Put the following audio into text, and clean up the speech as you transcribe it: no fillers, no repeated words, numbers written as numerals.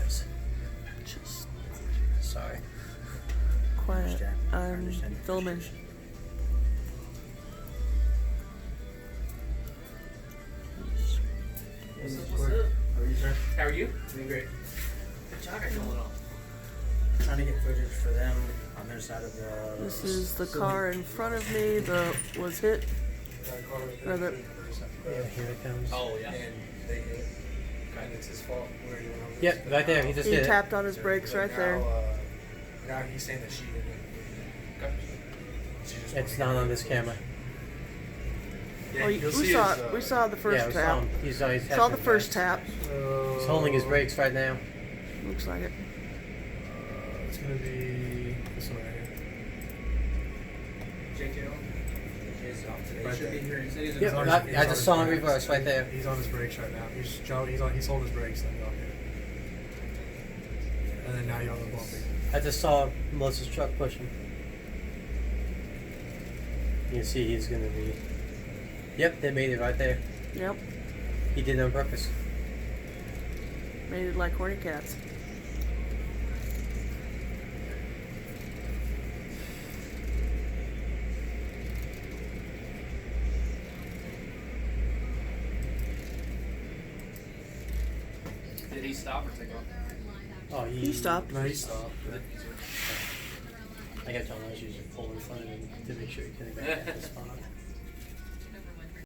guys. Just Sorry. quiet. I understand your Filming. frustration. What's up? How are you, sir? How are you? Doing great. Good job, going on. Trying to get footage for them on their side of the. This is the car in front of me that was hit. Or the, Yeah, here it comes. Oh, yeah. And they hit. And it's his fault. Where he went over Yep, this, right there. He now- just he did it. tapped on his brakes but right now, there. Now he's saying that she didn't. She just It's wanted not to on get this footage. camera. Yeah, Oh, you'll see we saw his, it. We saw the first Yeah, we tap. saw him. He's Saw tapping the first back. tap. He's holding his brakes right now. Looks like it. It's gonna be this one right here. JKO. Is off today. Right Should be there. here. He said he's Yep, in I He's on just his saw him brakes. reverse right there. He's on his brakes right now. He's holding his brakes and then here. And then now you're on the bumping. I just saw Melissa's truck push him. You can see he's gonna be. Yep, they made it right there. Yep. He did it on purpose. Made it like horny cats. Did he stop or take off? Oh, He stopped. No, he stopped. I got John Lynch using full in front of him to make sure he couldn't get back to the spot.